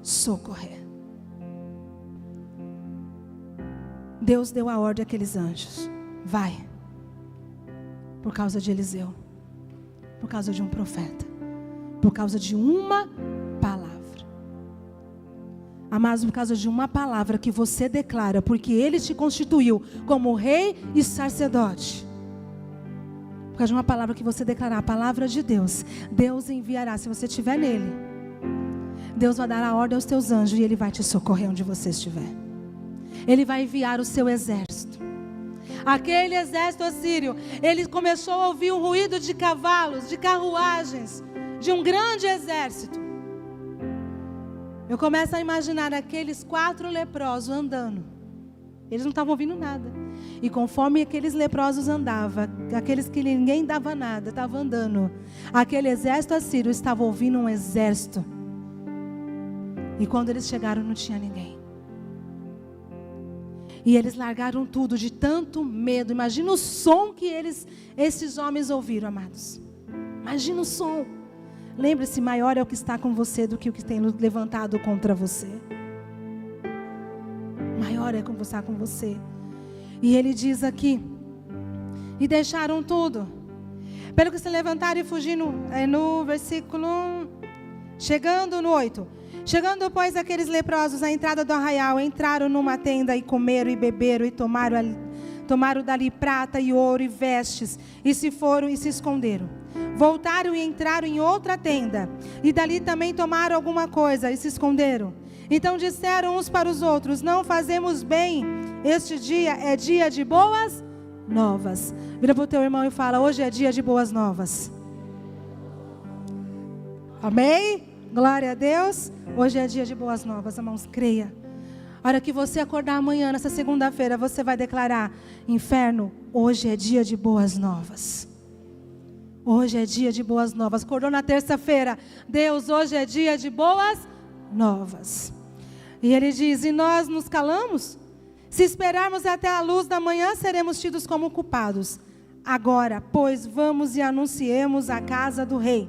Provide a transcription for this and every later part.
socorrer. Deus deu a ordem àqueles anjos: vai, por causa de Eliseu, por causa de um profeta, por causa de uma palavra. Amados, por causa de uma palavra que você declara, porque Ele te constituiu como rei e sacerdote. Por causa de uma palavra que você declarar, a palavra de Deus, Deus enviará, se você estiver nele, Deus vai dar a ordem aos teus anjos e Ele vai te socorrer onde você estiver. Ele vai enviar o seu exército. Aquele exército assírio, ele começou a ouvir um ruído de cavalos, de carruagens, de um grande exército. Eu começo a imaginar aqueles 4 leprosos andando. Eles não estavam ouvindo nada. E conforme aqueles leprosos andavam, aqueles que ninguém dava nada, estavam andando, aquele exército assírio estava ouvindo um exército. E quando eles chegaram, não tinha ninguém. E eles largaram tudo de tanto medo. Imagina o som que esses homens ouviram, amados. Imagina o som. Lembre-se, maior é o que está com você do que o que tem levantado contra você. Maior é o que está com você. E ele diz aqui: e deixaram tudo, pelo que se levantaram e fugiram, no versículo, chegando no 8. Chegando, pois, aqueles leprosos à entrada do arraial, entraram numa tenda e comeram e beberam e tomaram dali prata e ouro e vestes, e se foram e se esconderam. Voltaram e entraram em outra tenda, e dali também tomaram alguma coisa e se esconderam. Então disseram uns para os outros: não fazemos bem, este dia é dia de boas novas. Vira para o teu irmão e fala: hoje é dia de boas novas. Amém? Glória a Deus. Hoje é dia de boas novas, irmãos, creia. A hora que você acordar amanhã, nessa segunda-feira, você vai declarar: inferno, hoje é dia de boas novas. Hoje é dia de boas novas. Acordou na terça-feira: Deus, hoje é dia de boas novas. E ele diz: e nós nos calamos? Se esperarmos até a luz da manhã, seremos tidos como culpados. Agora, pois, vamos e anunciemos a casa do rei.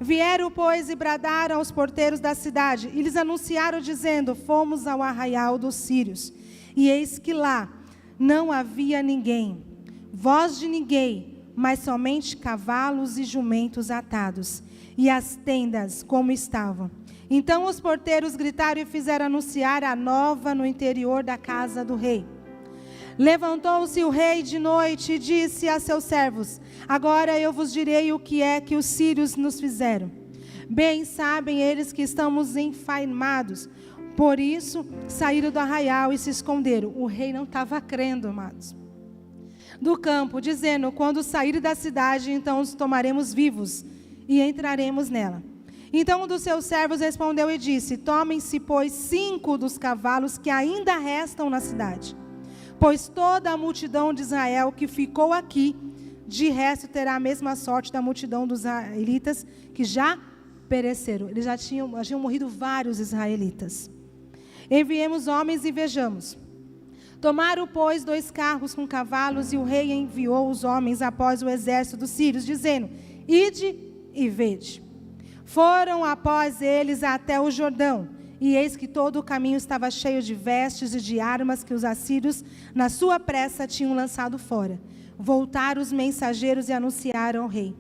Vieram, pois, e bradaram aos porteiros da cidade, e lhes anunciaram, dizendo: fomos ao arraial dos sírios, e eis que lá não havia ninguém, voz de ninguém, mas somente cavalos e jumentos atados, e as tendas como estavam. Então os porteiros gritaram e fizeram anunciar a nova no interior da casa do rei. Levantou-se o rei de noite e disse a seus servos: agora eu vos direi o que é que os sírios nos fizeram. Bem sabem eles que estamos enfainados. Por isso saíram do arraial e se esconderam. O rei não estava crendo, amados. Do campo, dizendo: quando saírem da cidade, então os tomaremos vivos e entraremos nela. Então um dos seus servos respondeu e disse: tomem-se, pois, 5 dos cavalos que ainda restam na cidade. Pois toda a multidão de Israel que ficou aqui, de resto terá a mesma sorte da multidão dos israelitas que já pereceram. Eles já tinham morrido vários israelitas. Enviemos homens e vejamos. Tomaram, pois, 2 carros com cavalos, e o rei enviou os homens após o exército dos sírios, dizendo: ide e vede. Foram após eles até o Jordão, e eis que todo o caminho estava cheio de vestes e de armas que os assírios, na sua pressa, tinham lançado fora. Voltaram os mensageiros e anunciaram ao rei.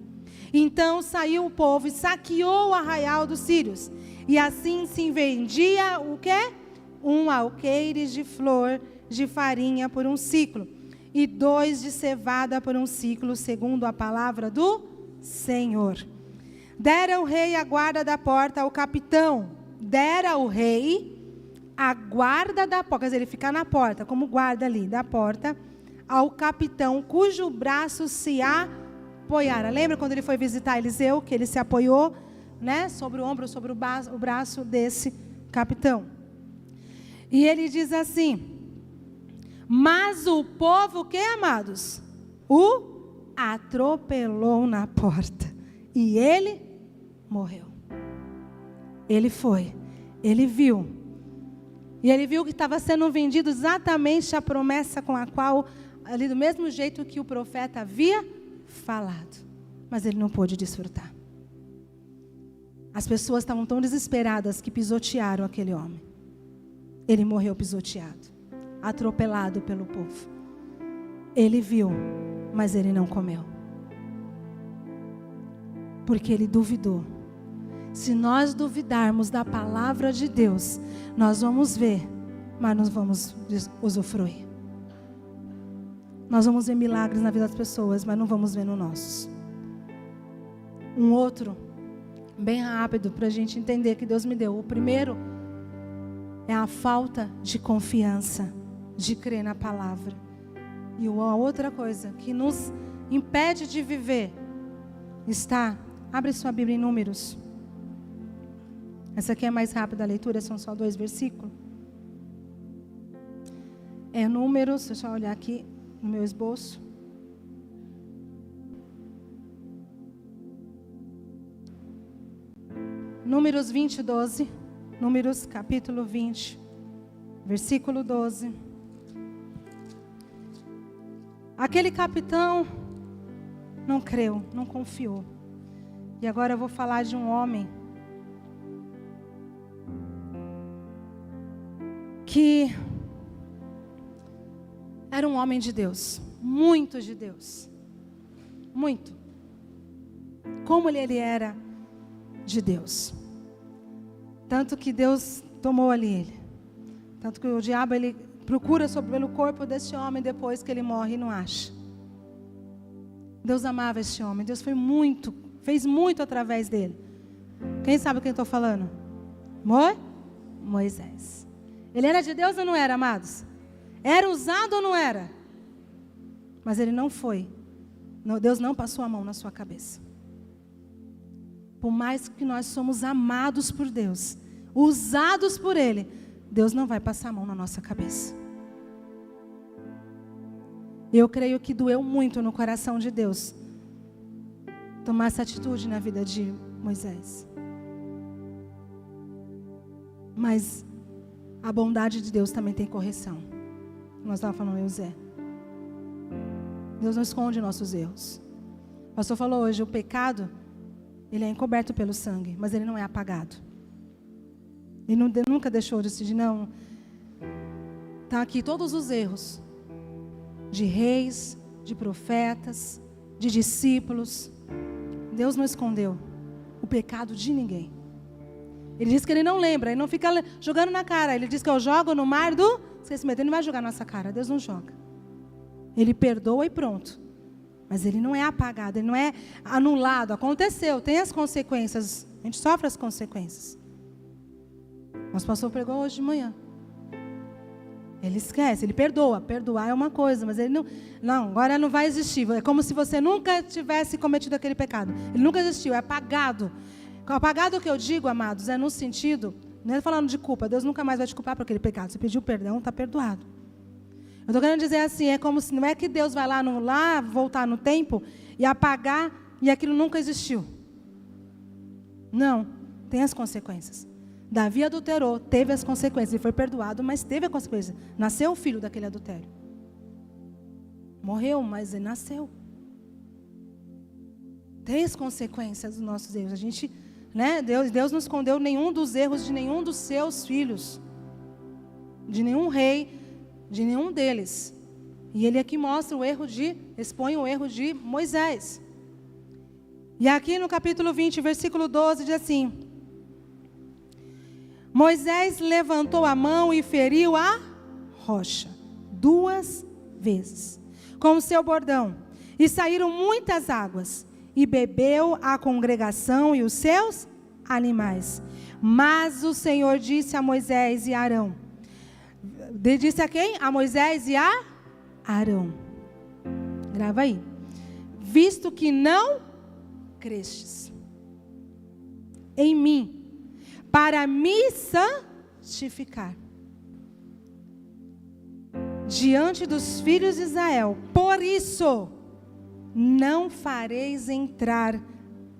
Então saiu o povo e saqueou o arraial dos sírios. E assim se vendia o quê? 1 alqueire de flor de farinha por 1 siclo, e 2 de cevada por 1 siclo, segundo a palavra do Senhor. Dera o rei a guarda da porta ao capitão. Dera o rei a guarda da porta, quer dizer, ele fica na porta, como guarda ali da porta, ao capitão, cujo braço se apoiara. Lembra quando ele foi visitar Eliseu, que ele se apoiou, né, sobre o ombro, sobre o braço desse capitão. E ele diz assim: mas o povo, o que, amados? O atropelou na porta, e ele morreu. Ele foi, ele viu, e ele viu que estava sendo vendido exatamente a promessa com a qual, ali do mesmo jeito que o profeta havia falado, mas ele não pôde desfrutar. As pessoas estavam tão desesperadas que pisotearam aquele homem. Ele morreu pisoteado, atropelado pelo povo. Ele viu, mas ele não comeu. Porque ele duvidou. Se nós duvidarmos da palavra de Deus, nós vamos ver, mas não vamos usufruir. Nós vamos ver milagres na vida das pessoas, mas não vamos ver no nosso. Um outro, bem rápido, para a gente entender que Deus me deu. O primeiro é a falta de confiança, de crer na palavra. E a outra coisa que nos impede de viver está, abre sua Bíblia em Números. Essa aqui é mais rápida a leitura, são só 2 versículos. É Números, deixa eu olhar aqui no meu esboço. Números 20, 12. Números capítulo 20, versículo 12. Aquele capitão não creu, não confiou. E agora eu vou falar de um homem que era um homem de Deus, muito de Deus, muito. Como ele era de Deus. Tanto que Deus tomou ali ele. Tanto que o diabo ele procura pelo corpo desse homem depois que ele morre e não acha. Deus amava este homem. Deus fez muito através dele. Quem sabe quem estou falando? Moisés. Ele era de Deus ou não era, amados? Era usado ou não era? Mas ele não foi. Deus não passou a mão na sua cabeça. Por mais que nós somos amados por Deus, usados por Ele, Deus não vai passar a mão na nossa cabeça. Eu creio que doeu muito no coração de Deus tomar essa atitude na vida de Moisés. Mas a bondade de Deus também tem correção. Nós estávamos falando, Zé. Deus não esconde nossos erros. O pastor falou hoje, o pecado, ele é encoberto pelo sangue, mas ele não é apagado. Ele nunca deixou de decidir, não. Está aqui todos os erros. De reis, de profetas, de discípulos. Deus não escondeu o pecado de ninguém. Ele diz que ele não lembra, ele não fica jogando na cara. Ele diz que eu jogo no mar do esquecimento. Ele não vai jogar na nossa cara, Deus não joga. Ele perdoa e pronto. Mas ele não é apagado, ele não é anulado. Aconteceu, tem as consequências. A gente sofre as consequências. Nosso pastor pregou hoje de manhã. Ele esquece, ele perdoa. Perdoar é uma coisa, mas ele não, agora não vai existir. É como se você nunca tivesse cometido aquele pecado. Ele nunca existiu, é apagado. Apagado que eu digo, amados, é no sentido, não é falando de culpa. Deus nunca mais vai te culpar por aquele pecado. Você pediu perdão, está perdoado. Eu estou querendo dizer assim, é como se, não é que Deus vai lá voltar no tempo e apagar e aquilo nunca existiu. Não, tem as consequências. Davi adulterou, teve as consequências, ele foi perdoado, mas teve a consequência. Nasceu o filho daquele adultério. Morreu, mas ele nasceu. Tem as consequências dos nossos erros. A gente, né, Deus não escondeu nenhum dos erros de nenhum dos seus filhos. De nenhum rei, de nenhum deles. E ele aqui mostra expõe o erro de Moisés. E aqui no capítulo 20, versículo 12, diz assim: Moisés levantou a mão e feriu a rocha 2 vezes com o seu bordão, e saíram muitas águas, e bebeu a congregação e os seus animais. Mas o Senhor disse a Moisés e a Arão, disse a quem? A Moisés e a Arão. Grava aí. Visto que não crestes em mim, para me santificar diante dos filhos de Israel, por isso não fareis entrar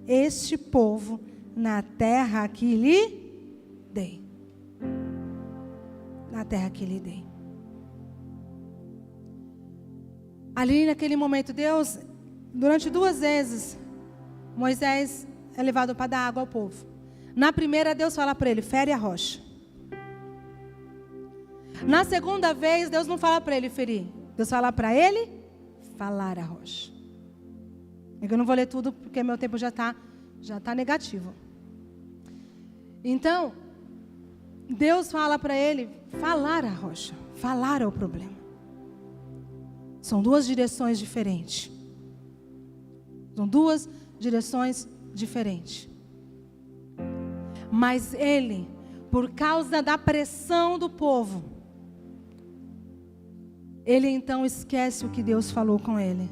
este povo na terra que lhe dei. Na terra que lhe dei. Ali naquele momento, Deus, durante 2 vezes, Moisés é levado para dar água ao povo. Na primeira, Deus fala para ele, fere a rocha. Na segunda vez, Deus não fala para ele ferir. Deus fala para ele falar a rocha. Eu não vou ler tudo porque meu tempo já tá negativo. Então, Deus fala para ele falar a rocha, falar ao problema. São duas direções diferentes. São duas direções diferentes. Mas ele, por causa da pressão do povo, ele então esquece o que Deus falou com ele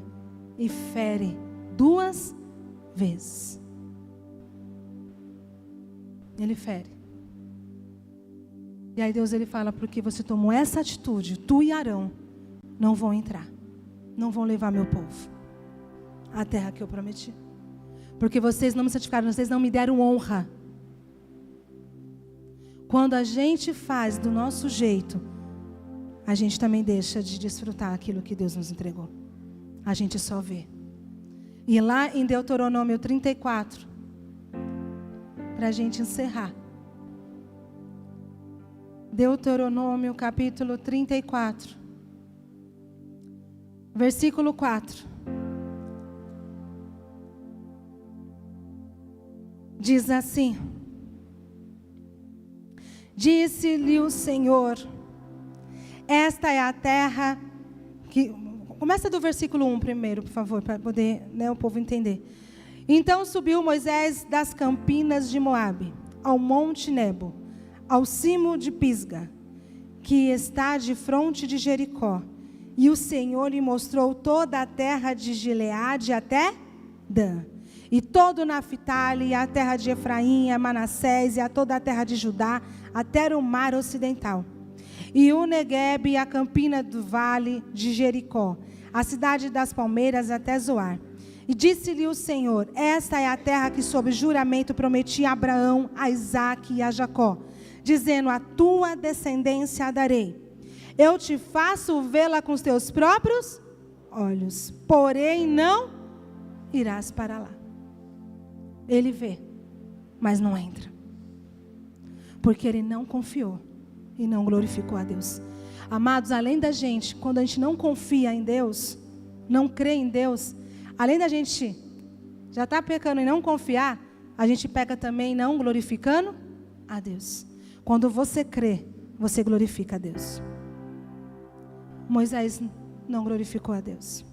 e fere 2 vezes. Ele fere. E aí Deus ele fala, porque você tomou essa atitude, tu e Arão não vão entrar, não vão levar meu povo à terra que eu prometi. Porque vocês não me santificaram, vocês não me deram honra. Quando a gente faz do nosso jeito, a gente também deixa de desfrutar aquilo que Deus nos entregou. A gente só vê. E lá em Deuteronômio 34, para a gente encerrar. Deuteronômio capítulo 34, versículo 4. Diz assim: disse-lhe o Senhor, esta é a terra que... Começa do versículo 1 primeiro, por favor, para poder o povo entender. Então subiu Moisés das campinas de Moabe, ao monte Nebo, ao cimo de Pisga, que está de fronte de Jericó. E o Senhor lhe mostrou toda a terra de Gileade até Dan, e todo o Naphtali, e a terra de Efraim, a Manassés, e a toda a terra de Judá, até o mar ocidental. E o Neguebe, e a campina do vale de Jericó, a cidade das palmeiras até Zoar. E disse-lhe o Senhor, esta é a terra que sob juramento prometi a Abraão, a Isaque e a Jacó, dizendo, a tua descendência a darei. Eu te faço vê-la com os teus próprios olhos, porém não irás para lá. Ele vê, mas não entra. Porque ele não confiou e não glorificou a Deus. Amados, além da gente, quando a gente não confia em Deus, não crê em Deus, além da gente já estar pecando e não confiar, a gente peca também não glorificando a Deus. Quando você crê, você glorifica a Deus. Moisés não glorificou a Deus.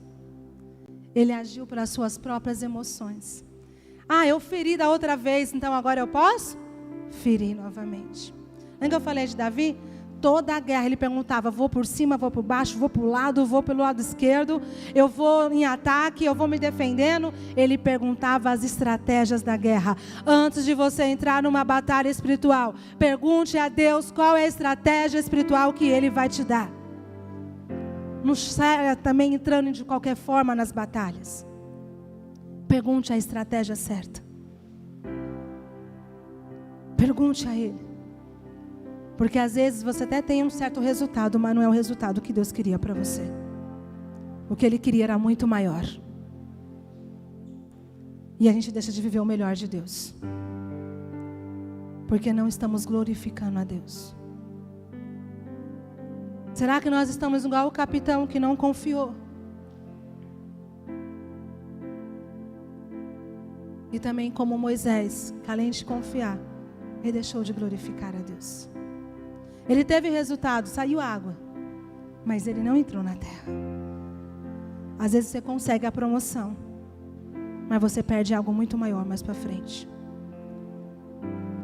Ele agiu pelas suas próprias emoções. Ah, eu feri da outra vez, então agora eu posso? Ferir novamente. Lembra que eu falei de Davi? Toda a guerra ele perguntava, vou por cima, vou por baixo, vou para o lado, vou pelo lado esquerdo, eu vou em ataque, eu vou me defendendo. Ele perguntava as estratégias da guerra. Antes de você entrar numa batalha espiritual, pergunte a Deus qual é a estratégia espiritual que Ele vai te dar. Não saia também entrando de qualquer forma nas batalhas. Pergunte a estratégia certa. Pergunte a Ele. Porque às vezes você até tem um certo resultado, mas não é o resultado que Deus queria para você. O que Ele queria era muito maior. E a gente deixa de viver o melhor de Deus. Porque não estamos glorificando a Deus. Será que nós estamos igual o capitão que não confiou? E também como Moisés, que além de confiar, ele deixou de glorificar a Deus. Ele teve resultado, saiu água, mas ele não entrou na terra. Às vezes você consegue a promoção, mas você perde algo muito maior mais para frente.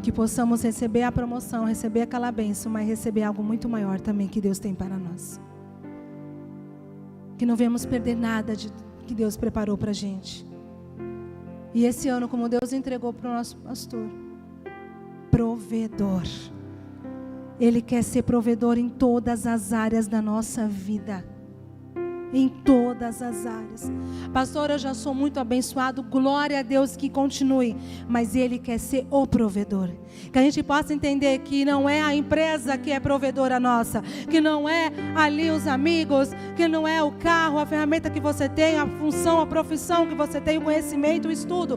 Que possamos receber a promoção, receber aquela bênção, mas receber algo muito maior também que Deus tem para nós. Que não venhamos perder nada que Deus preparou para a gente. E esse ano, como Deus entregou para o nosso pastor, provedor. Ele quer ser provedor em todas as áreas da nossa vida. Em todas as áreas. Pastor, eu já sou muito abençoado. Glória a Deus, que continue. Mas Ele quer ser o provedor. Que a gente possa entender que não é a empresa que é provedora nossa. Que não é ali os amigos. Que não é o carro, a ferramenta que você tem, a função, a profissão que você tem, o conhecimento, o estudo.